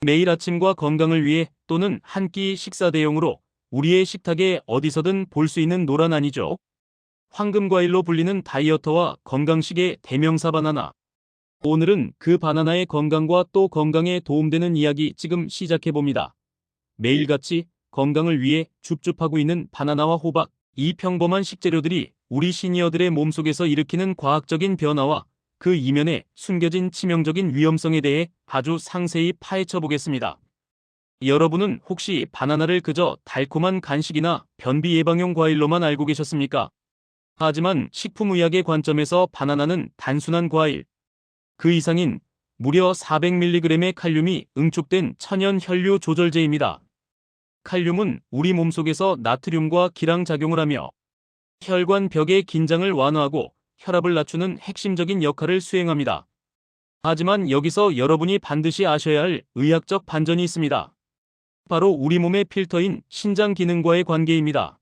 매일 아침과 건강을 위해 또는 한 끼 식사 대용으로 우리의 식탁에 어디서든 볼 수 있는 노란 아니죠. 황금과일로 불리는 다이어터와 건강식의 대명사 바나나. 오늘은 그 바나나의 건강과 또 건강에 도움되는 이야기 지금 시작해봅니다. 매일같이 건강을 위해 줍줍하고 있는 바나나와 호박, 이 평범한 식재료들이 우리 시니어들의 몸속에서 일으키는 과학적인 변화와 그 이면에 숨겨진 치명적인 위험성에 대해 아주 상세히 파헤쳐 보겠습니다. 여러분은 혹시 바나나를 그저 달콤한 간식이나 변비 예방용 과일로만 알고 계셨습니까? 하지만 식품의학의 관점에서 바나나는 단순한 과일, 그 이상인 무려 400mg의 칼륨이 응축된 천연 혈류 조절제입니다. 칼륨은 우리 몸속에서 나트륨과 기량작용을 하며 혈관 벽의 긴장을 완화하고 혈압을 낮추는 핵심적인 역할을 수행합니다. 하지만 여기서 여러분이 반드시 아셔야 할 의학적 반전이 있습니다. 바로 우리 몸의 필터인 신장 기능과의 관계입니다.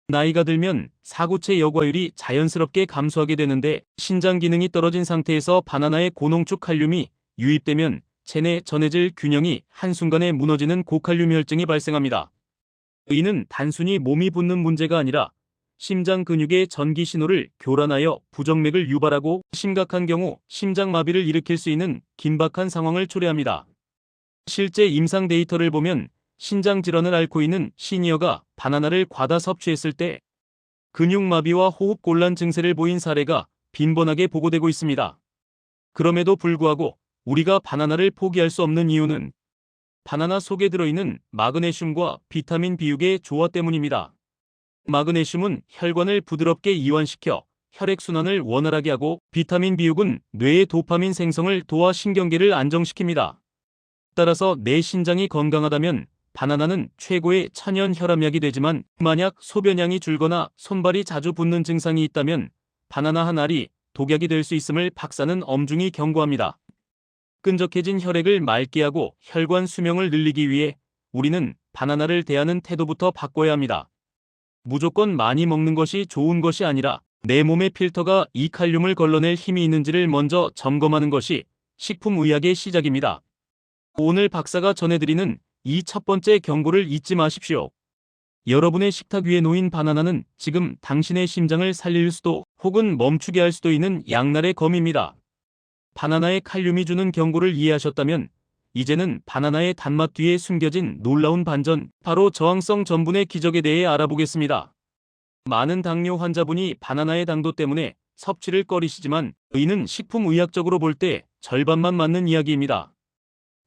나이가 들면 사구체 여과율이 자연스럽게 감소하게 되는데, 신장 기능이 떨어진 상태에서 바나나의 고농축 칼륨이 유입되면 체내 전해질 균형이 한순간에 무너지는 고칼륨 혈증이 발생합니다. 이는 단순히 몸이 붓는 문제가 아니라 심장 근육의 전기 신호를 교란하여 부정맥을 유발하고 심각한 경우 심장마비를 일으킬 수 있는 긴박한 상황을 초래합니다. 실제 임상 데이터를 보면 신장 질환을 앓고 있는 시니어가 바나나를 과다 섭취했을 때 근육마비와 호흡곤란 증세를 보인 사례가 빈번하게 보고되고 있습니다. 그럼에도 불구하고 우리가 바나나를 포기할 수 없는 이유는 바나나 속에 들어있는 마그네슘과 비타민 B6의 조화 때문입니다. 마그네슘은 혈관을 부드럽게 이완시켜 혈액순환을 원활하게 하고, 비타민 B6은 뇌의 도파민 생성을 도와 신경계를 안정시킵니다. 따라서 내 신장이 건강하다면 바나나는 최고의 천연 혈압약이 되지만, 만약 소변량이 줄거나 손발이 자주 붓는 증상이 있다면 바나나 한 알이 독약이 될 수 있음을 박사는 엄중히 경고합니다. 끈적해진 혈액을 맑게 하고 혈관 수명을 늘리기 위해 우리는 바나나를 대하는 태도부터 바꿔야 합니다. 무조건 많이 먹는 것이 좋은 것이 아니라 내 몸의 필터가 이 칼륨을 걸러낼 힘이 있는지를 먼저 점검하는 것이 식품의학의 시작입니다. 오늘 박사가 전해드리는 이 첫 번째 경고를 잊지 마십시오. 여러분의 식탁 위에 놓인 바나나는 지금 당신의 심장을 살릴 수도 혹은 멈추게 할 수도 있는 양날의 검입니다. 바나나의 칼륨이 주는 경고를 이해하셨다면 이제는 바나나의 단맛 뒤에 숨겨진 놀라운 반전, 바로 저항성 전분의 기적에 대해 알아보겠습니다. 많은 당뇨 환자분이 바나나의 당도 때문에 섭취를 꺼리시지만 이는 식품의학적으로 볼 때 절반만 맞는 이야기입니다.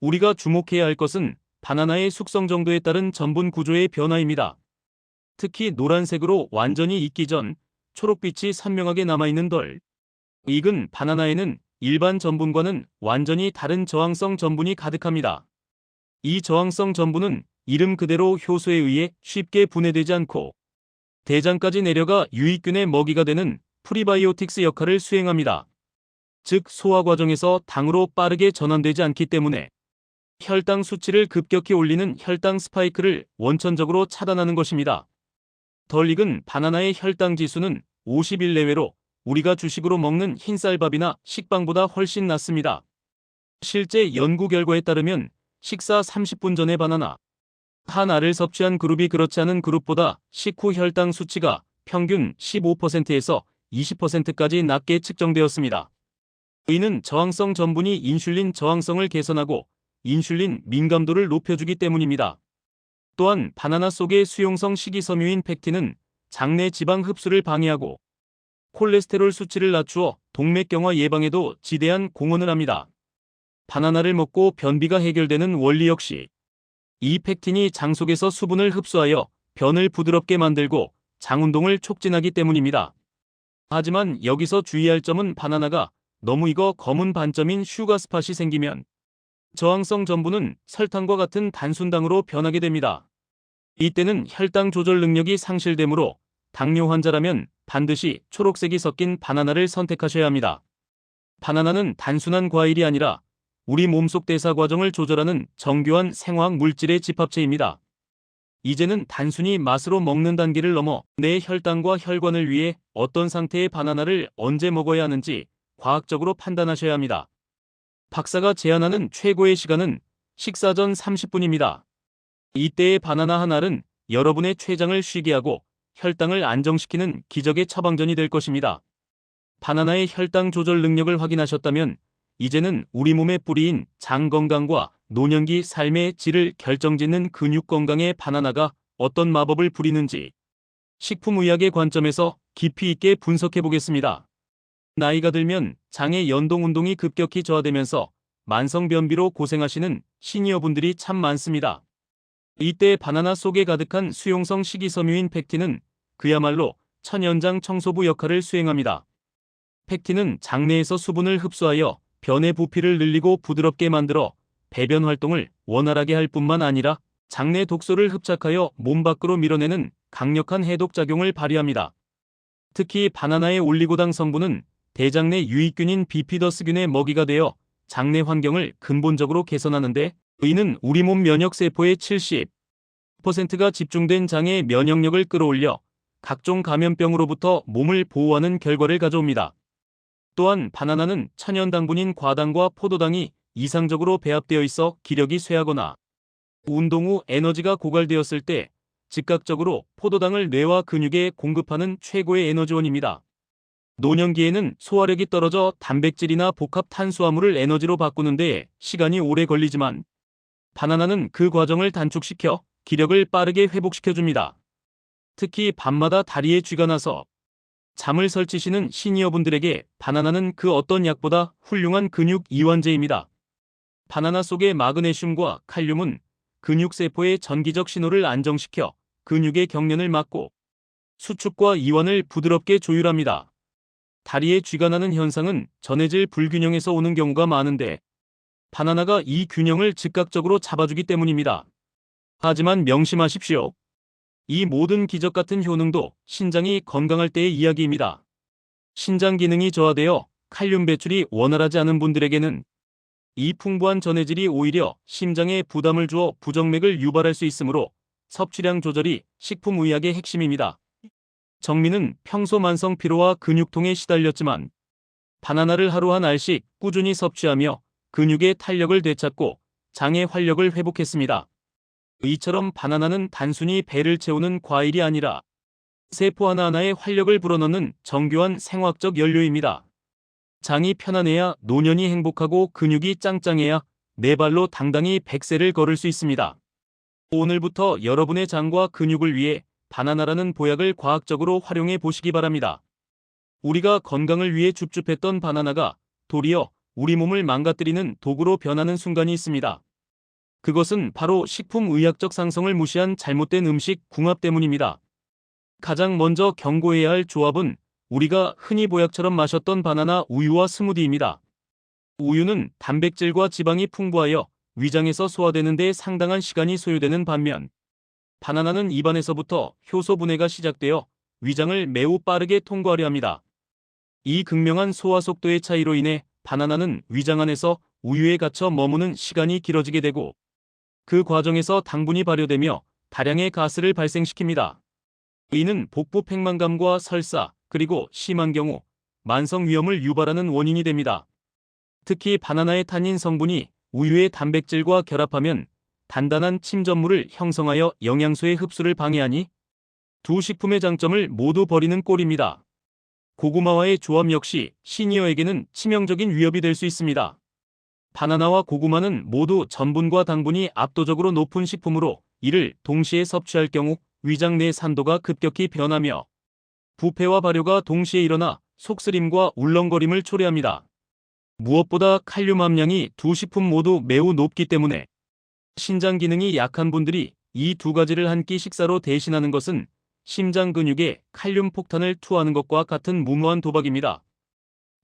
우리가 주목해야 할 것은 바나나의 숙성 정도에 따른 전분 구조의 변화입니다. 특히 노란색으로 완전히 익기 전 초록빛이 선명하게 남아있는 덜 익은 바나나에는 일반 전분과는 완전히 다른 저항성 전분이 가득합니다. 이 저항성 전분은 이름 그대로 효소에 의해 쉽게 분해되지 않고 대장까지 내려가 유익균의 먹이가 되는 프리바이오틱스 역할을 수행합니다. 즉, 소화 과정에서 당으로 빠르게 전환되지 않기 때문에 혈당 수치를 급격히 올리는 혈당 스파이크를 원천적으로 차단하는 것입니다. 덜 익은 바나나의 혈당 지수는 51 내외로 우리가 주식으로 먹는 흰쌀밥이나 식빵보다 훨씬 낮습니다. 실제 연구 결과에 따르면 식사 30분 전에 바나나 한 알을 섭취한 그룹이 그렇지 않은 그룹보다 식후 혈당 수치가 평균 15%에서 20%까지 낮게 측정되었습니다. 이는 저항성 전분이 인슐린 저항성을 개선하고 인슐린 민감도를 높여주기 때문입니다. 또한 바나나 속의 수용성 식이섬유인 펙틴은 장내 지방 흡수를 방해하고 콜레스테롤 수치를 낮추어 동맥경화 예방에도 지대한 공헌을 합니다. 바나나를 먹고 변비가 해결되는 원리 역시 이 펙틴이 장 속에서 수분을 흡수하여 변을 부드럽게 만들고 장 운동을 촉진하기 때문입니다. 하지만 여기서 주의할 점은 바나나가 너무 익어 검은 반점인 슈가스팟이 생기면 저항성 전분은 설탕과 같은 단순당으로 변하게 됩니다. 이때는 혈당 조절 능력이 상실되므로 당뇨 환자라면 반드시 초록색이 섞인 바나나를 선택하셔야 합니다. 바나나는 단순한 과일이 아니라 우리 몸속 대사 과정을 조절하는 정교한 생화학 물질의 집합체입니다. 이제는 단순히 맛으로 먹는 단계를 넘어 내 혈당과 혈관을 위해 어떤 상태의 바나나를 언제 먹어야 하는지 과학적으로 판단하셔야 합니다. 박사가 제안하는 최고의 시간은 식사 전 30분입니다. 이때의 바나나 한 알은 여러분의 췌장을 쉬게 하고 혈당을 안정시키는 기적의 처방전이 될 것입니다. 바나나의 혈당 조절 능력을 확인하셨다면 이제는 우리 몸의 뿌리인 장 건강과 노년기 삶의 질을 결정짓는 근육 건강에 바나나가 어떤 마법을 부리는지 식품의학의 관점에서 깊이 있게 분석해 보겠습니다. 나이가 들면 장의 연동 운동이 급격히 저하되면서 만성변비로 고생하시는 시니어분들이 참 많습니다. 이때 바나나 속에 가득한 수용성 식이섬유인 펙틴은 그야말로 천연장 청소부 역할을 수행합니다. 펙틴은 장내에서 수분을 흡수하여 변의 부피를 늘리고 부드럽게 만들어 배변 활동을 원활하게 할 뿐만 아니라 장내 독소를 흡착하여 몸 밖으로 밀어내는 강력한 해독 작용을 발휘합니다. 특히 바나나의 올리고당 성분은 대장 내 유익균인 비피더스균의 먹이가 되어 장내 환경을 근본적으로 개선하는 데 이는 우리 몸 면역세포의 70%가 집중된 장의 면역력을 끌어올려 각종 감염병으로부터 몸을 보호하는 결과를 가져옵니다. 또한 바나나는 천연당분인 과당과 포도당이 이상적으로 배합되어 있어 기력이 쇠하거나 운동 후 에너지가 고갈되었을 때 즉각적으로 포도당을 뇌와 근육에 공급하는 최고의 에너지원입니다. 노년기에는 소화력이 떨어져 단백질이나 복합 탄수화물을 에너지로 바꾸는 데 시간이 오래 걸리지만 바나나는 그 과정을 단축시켜 기력을 빠르게 회복시켜줍니다. 특히 밤마다 다리에 쥐가 나서 잠을 설치시는 시니어분들에게 바나나는 그 어떤 약보다 훌륭한 근육 이완제입니다. 바나나 속의 마그네슘과 칼륨은 근육세포의 전기적 신호를 안정시켜 근육의 경련을 막고 수축과 이완을 부드럽게 조율합니다. 다리에 쥐가 나는 현상은 전해질 불균형에서 오는 경우가 많은데 바나나가 이 균형을 즉각적으로 잡아주기 때문입니다. 하지만 명심하십시오. 이 모든 기적 같은 효능도 신장이 건강할 때의 이야기입니다. 신장 기능이 저하되어 칼륨 배출이 원활하지 않은 분들에게는 이 풍부한 전해질이 오히려 심장에 부담을 주어 부정맥을 유발할 수 있으므로 섭취량 조절이 식품의학의 핵심입니다. 정민은 평소 만성 피로와 근육통에 시달렸지만 바나나를 하루 한 알씩 꾸준히 섭취하며 근육의 탄력을 되찾고 장의 활력을 회복했습니다. 이처럼 바나나는 단순히 배를 채우는 과일이 아니라 세포 하나하나에 활력을 불어넣는 정교한 생화학적 연료입니다. 장이 편안해야 노년이 행복하고 근육이 짱짱해야 네 발로 당당히 100세를 걸을 수 있습니다. 오늘부터 여러분의 장과 근육을 위해 바나나라는 보약을 과학적으로 활용해 보시기 바랍니다. 우리가 건강을 위해 줍줍했던 바나나가 도리어 우리 몸을 망가뜨리는 도구로 변하는 순간이 있습니다. 그것은 바로 식품의학적 상성을 무시한 잘못된 음식 궁합 때문입니다. 가장 먼저 경고해야 할 조합은 우리가 흔히 보약처럼 마셨던 바나나 우유와 스무디입니다. 우유는 단백질과 지방이 풍부하여 위장에서 소화되는 데 상당한 시간이 소요되는 반면 바나나는 입안에서부터 효소 분해가 시작되어 위장을 매우 빠르게 통과하려 합니다. 이 극명한 소화 속도의 차이로 인해 바나나는 위장 안에서 우유에 갇혀 머무는 시간이 길어지게 되고 그 과정에서 당분이 발효되며 다량의 가스를 발생시킵니다. 이는 복부 팽만감과 설사, 그리고 심한 경우 만성 위염을 유발하는 원인이 됩니다. 특히 바나나의 타닌 성분이 우유의 단백질과 결합하면 단단한 침전물을 형성하여 영양소의 흡수를 방해하니 두 식품의 장점을 모두 버리는 꼴입니다. 고구마와의 조합 역시 시니어에게는 치명적인 위협이 될 수 있습니다. 바나나와 고구마는 모두 전분과 당분이 압도적으로 높은 식품으로 이를 동시에 섭취할 경우 위장 내 산도가 급격히 변하며 부패와 발효가 동시에 일어나 속쓰림과 울렁거림을 초래합니다. 무엇보다 칼륨 함량이 두 식품 모두 매우 높기 때문에 신장 기능이 약한 분들이 이 두 가지를 한 끼 식사로 대신하는 것은 심장 근육에 칼륨 폭탄을 투하하는 것과 같은 무모한 도박입니다.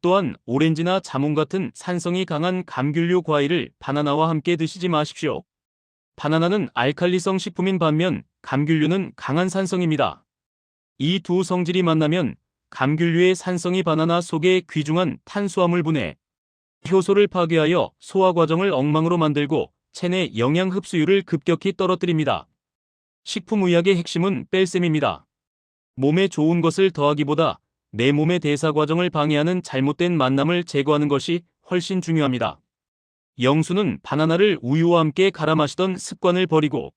또한 오렌지나 자몽 같은 산성이 강한 감귤류 과일을 바나나와 함께 드시지 마십시오. 바나나는 알칼리성 식품인 반면 감귤류는 강한 산성입니다. 이 두 성질이 만나면 감귤류의 산성이 바나나 속에 귀중한 탄수화물 분해, 효소를 파괴하여 소화 과정을 엉망으로 만들고 체내 영양 흡수율을 급격히 떨어뜨립니다. 식품의학의 핵심은 뺄셈입니다. 몸에 좋은 것을 더하기보다 내 몸의 대사 과정을 방해하는 잘못된 만남을 제거하는 것이 훨씬 중요합니다. 영수는 바나나를 우유와 함께 갈아 마시던 습관을 버리고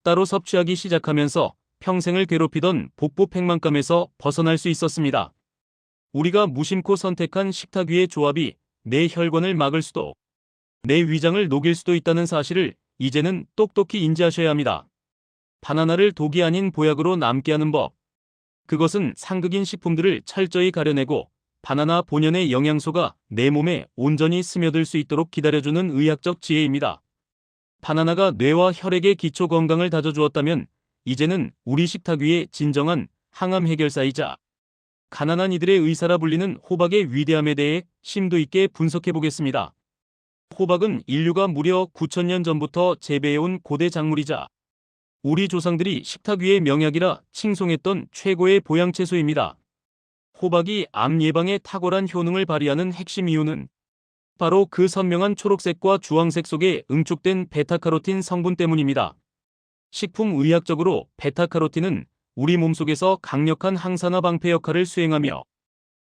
따로 섭취하기 시작하면서 평생을 괴롭히던 복부 팽만감에서 벗어날 수 있었습니다. 우리가 무심코 선택한 식탁 위의 조합이 내 혈관을 막을 수도, 내 위장을 녹일 수도 있다는 사실을 이제는 똑똑히 인지하셔야 합니다. 바나나를 독이 아닌 보약으로 남게 하는 법. 그것은 상극인 식품들을 철저히 가려내고 바나나 본연의 영양소가 내 몸에 온전히 스며들 수 있도록 기다려주는 의학적 지혜입니다. 바나나가 뇌와 혈액의 기초 건강을 다져주었다면 이제는 우리 식탁 위의 진정한 항암 해결사이자 가난한 이들의 의사라 불리는 호박의 위대함에 대해 심도 있게 분석해 보겠습니다. 호박은 인류가 무려 9,000년 전부터 재배해온 고대 작물이자 우리 조상들이 식탁 위의 명약이라 칭송했던 최고의 보양채소입니다. 호박이 암 예방에 탁월한 효능을 발휘하는 핵심 이유는 바로 그 선명한 초록색과 주황색 속에 응축된 베타카로틴 성분 때문입니다. 식품의학적으로 베타카로틴은 우리 몸속에서 강력한 항산화 방패 역할을 수행하며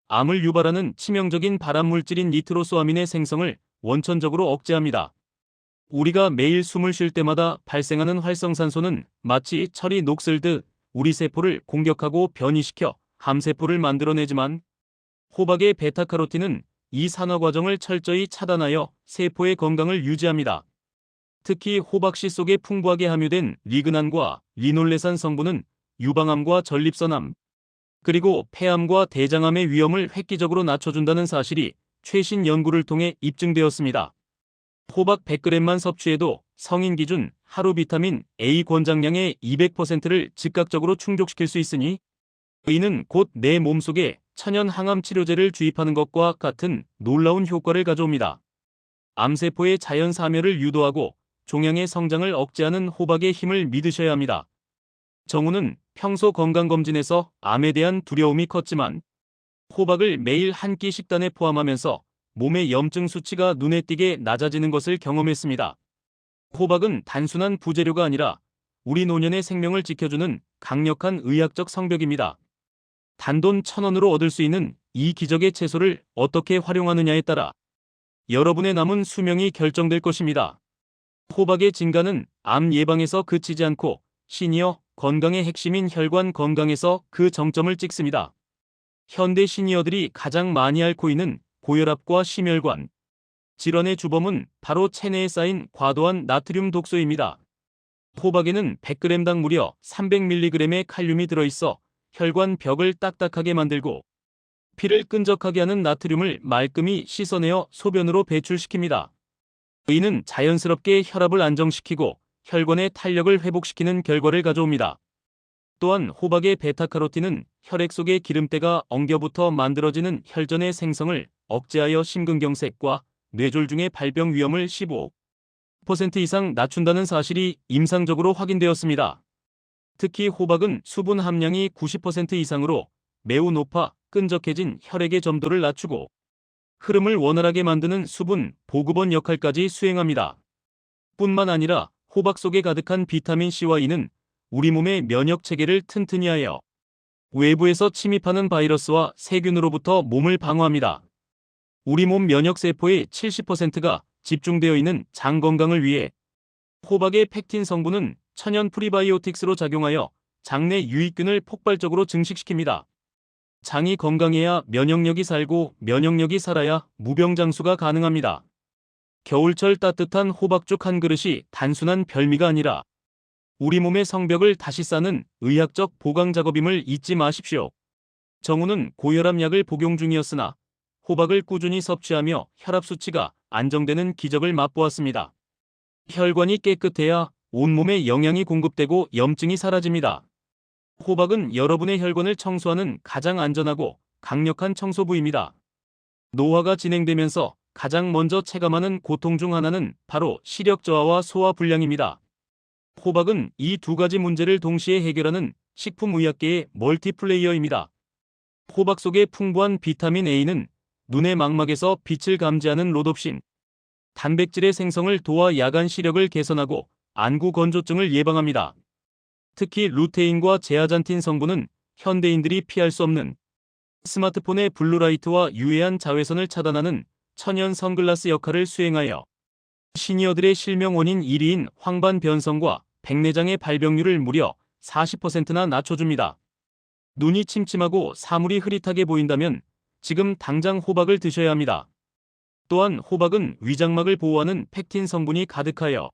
암을 유발하는 치명적인 발암물질인 니트로소아민의 생성을 원천적으로 억제합니다. 우리가 매일 숨을 쉴 때마다 발생하는 활성산소는 마치 철이 녹슬듯 우리 세포를 공격하고 변이시켜 암세포를 만들어내지만 호박의 베타카로틴은 이 산화 과정을 철저히 차단하여 세포의 건강을 유지합니다. 특히 호박씨 속에 풍부하게 함유된 리그난과 리놀레산 성분은 유방암과 전립선암, 그리고 폐암과 대장암의 위험을 획기적으로 낮춰준다는 사실이 최신 연구를 통해 입증되었습니다. 호박 100g만 섭취해도 성인 기준 하루 비타민 A 권장량의 200%를 즉각적으로 충족시킬 수 있으니 이는 곧 내 몸속에 천연 항암 치료제를 주입하는 것과 같은 놀라운 효과를 가져옵니다. 암세포의 자연 사멸을 유도하고 종양의 성장을 억제하는 호박의 힘을 믿으셔야 합니다. 정우는 평소 건강검진에서 암에 대한 두려움이 컸지만 호박을 매일 한 끼 식단에 포함하면서 몸의 염증 수치가 눈에 띄게 낮아지는 것을 경험했습니다. 호박은 단순한 부재료가 아니라 우리 노년의 생명을 지켜주는 강력한 의학적 성벽입니다. 단돈 1,000원으로 얻을 수 있는 이 기적의 채소를 어떻게 활용하느냐에 따라 여러분의 남은 수명이 결정될 것입니다. 호박의 진가는 암 예방에서 그치지 않고 시니어 건강의 핵심인 혈관 건강에서 그 정점을 찍습니다. 현대 시니어들이 가장 많이 앓고 있는 고혈압과 심혈관 질환의 주범은 바로 체내에 쌓인 과도한 나트륨 독소입니다. 호박에는 100g당 무려 300mg의 칼륨이 들어있어 혈관 벽을 딱딱하게 만들고 피를 끈적하게 하는 나트륨을 말끔히 씻어내어 소변으로 배출시킵니다. 이는 자연스럽게 혈압을 안정시키고 혈관의 탄력을 회복시키는 결과를 가져옵니다. 또한 호박의 베타카로틴은 혈액 속의 기름때가 엉겨붙어 만들어지는 혈전의 생성을 억제하여 심근경색과 뇌졸중의 발병 위험을 15% 이상 낮춘다는 사실이 임상적으로 확인되었습니다. 특히 호박은 수분 함량이 90% 이상으로 매우 높아 끈적해진 혈액의 점도를 낮추고 흐름을 원활하게 만드는 수분 보급원 역할까지 수행합니다. 뿐만 아니라 호박 속에 가득한 비타민 C와 E는 우리 몸의 면역 체계를 튼튼히 하여 외부에서 침입하는 바이러스와 세균으로부터 몸을 방어합니다. 우리 몸 면역 세포의 70%가 집중되어 있는 장 건강을 위해 호박의 팩틴 성분은 천연 프리바이오틱스로 작용하여 장내 유익균을 폭발적으로 증식시킵니다. 장이 건강해야 면역력이 살고 면역력이 살아야 무병장수가 가능합니다. 겨울철 따뜻한 호박죽 한 그릇이 단순한 별미가 아니라 우리 몸의 성벽을 다시 쌓는 의학적 보강 작업임을 잊지 마십시오. 정우는 고혈압 약을 복용 중이었으나 호박을 꾸준히 섭취하며 혈압 수치가 안정되는 기적을 맛보았습니다. 혈관이 깨끗해야 온몸에 영양이 공급되고 염증이 사라집니다. 호박은 여러분의 혈관을 청소하는 가장 안전하고 강력한 청소부입니다. 노화가 진행되면서 가장 먼저 체감하는 고통 중 하나는 바로 시력 저하와 소화 불량입니다. 호박은 이 두 가지 문제를 동시에 해결하는 식품의학계의 멀티플레이어입니다. 호박 속의 풍부한 비타민 A는 눈의 망막에서 빛을 감지하는 로놉신, 단백질의 생성을 도와 야간 시력을 개선하고 안구 건조증을 예방합니다. 특히 루테인과 제아잔틴 성분은 현대인들이 피할 수 없는 스마트폰의 블루라이트와 유해한 자외선을 차단하는 천연 선글라스 역할을 수행하여 시니어들의 실명 원인 1위인 황반 변성과 백내장의 발병률을 무려 40%나 낮춰줍니다. 눈이 침침하고 사물이 흐릿하게 보인다면 지금 당장 호박을 드셔야 합니다. 또한 호박은 위장막을 보호하는 팩틴 성분이 가득하여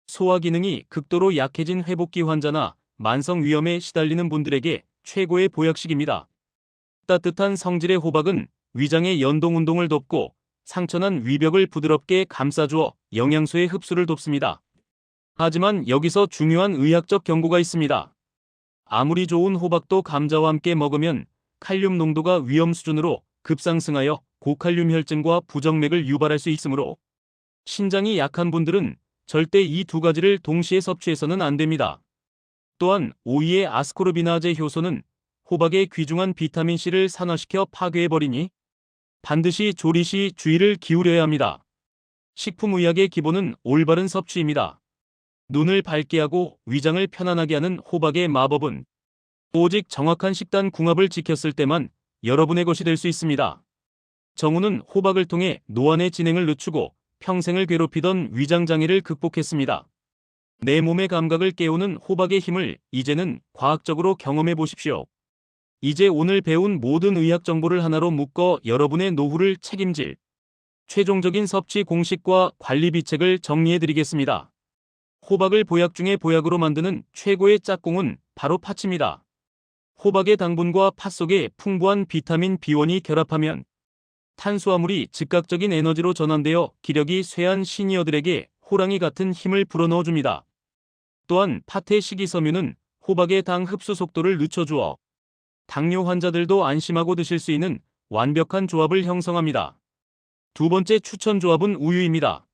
소화 기능이 극도로 약해진 회복기 환자나 만성 위염에 시달리는 분들에게 최고의 보약식입니다. 따뜻한 성질의 호박은 위장의 연동 운동을 돕고 상처난 위벽을 부드럽게 감싸주어 영양소의 흡수를 돕습니다. 하지만 여기서 중요한 의학적 경고가 있습니다. 아무리 좋은 호박도 감자와 함께 먹으면 칼륨 농도가 위험 수준으로 급상승하여 고칼륨 혈증과 부정맥을 유발할 수 있으므로 신장이 약한 분들은 절대 이 두 가지를 동시에 섭취해서는 안 됩니다. 또한 오이의 아스코르비나제 효소는 호박의 귀중한 비타민C를 산화시켜 파괴해버리니 반드시 조리 시 주의를 기울여야 합니다. 식품의학의 기본은 올바른 섭취입니다. 눈을 밝게 하고 위장을 편안하게 하는 호박의 마법은 오직 정확한 식단 궁합을 지켰을 때만 여러분의 것이 될 수 있습니다. 정우는 호박을 통해 노안의 진행을 늦추고 평생을 괴롭히던 위장장애를 극복했습니다. 내 몸의 감각을 깨우는 호박의 힘을 이제는 과학적으로 경험해 보십시오. 이제 오늘 배운 모든 의학 정보를 하나로 묶어 여러분의 노후를 책임질 최종적인 섭취 공식과 관리 비책을 정리해 드리겠습니다. 호박을 보약 중에 보약으로 만드는 최고의 짝꿍은 바로 팥입니다. 호박의 당분과 팥 속에 풍부한 비타민 B1이 결합하면 탄수화물이 즉각적인 에너지로 전환되어 기력이 쇠한 시니어들에게 호랑이 같은 힘을 불어넣어줍니다. 또한 팥의 식이섬유는 호박의 당 흡수 속도를 늦춰주어 당뇨 환자들도 안심하고 드실 수 있는 완벽한 조합을 형성합니다. 두 번째 추천 조합은 우유입니다.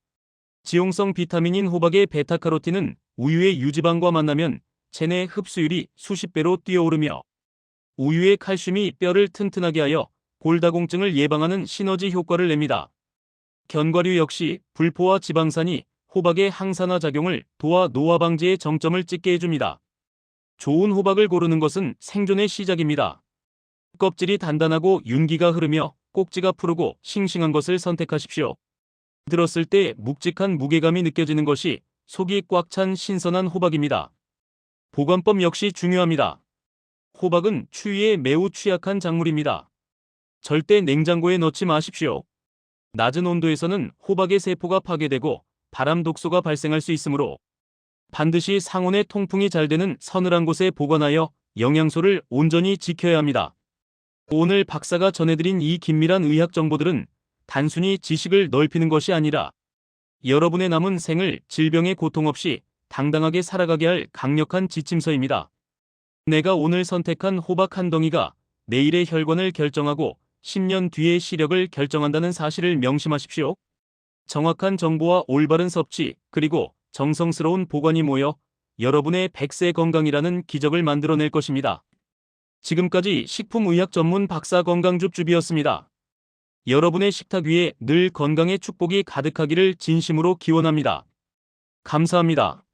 지용성 비타민인 호박의 베타카로틴은 우유의 유지방과 만나면 체내 흡수율이 수십 배로 뛰어오르며 우유의 칼슘이 뼈를 튼튼하게 하여 골다공증을 예방하는 시너지 효과를 냅니다. 견과류 역시 불포화 지방산이 호박의 항산화 작용을 도와 노화 방지에 정점을 찍게 해줍니다. 좋은 호박을 고르는 것은 생존의 시작입니다. 껍질이 단단하고 윤기가 흐르며 꼭지가 푸르고 싱싱한 것을 선택하십시오. 들었을 때 묵직한 무게감이 느껴지는 것이 속이 꽉 찬 신선한 호박입니다. 보관법 역시 중요합니다. 호박은 추위에 매우 취약한 작물입니다. 절대 냉장고에 넣지 마십시오. 낮은 온도에서는 호박의 세포가 파괴되고 바람 독소가 발생할 수 있으므로 반드시 상온에 통풍이 잘 되는 서늘한 곳에 보관하여 영양소를 온전히 지켜야 합니다. 오늘 박사가 전해드린 이 긴밀한 의학 정보들은 단순히 지식을 넓히는 것이 아니라 여러분의 남은 생을 질병의 고통 없이 당당하게 살아가게 할 강력한 지침서입니다. 내가 오늘 선택한 호박 한 덩이가 내일의 혈관을 결정하고 10년 뒤의 시력을 결정한다는 사실을 명심하십시오. 정확한 정보와 올바른 섭취, 그리고 정성스러운 보관이 모여 여러분의 100세 건강이라는 기적을 만들어낼 것입니다. 지금까지 식품의학 전문 박사 건강줍줍이었습니다. 여러분의 식탁 위에 늘 건강의 축복이 가득하기를 진심으로 기원합니다. 감사합니다.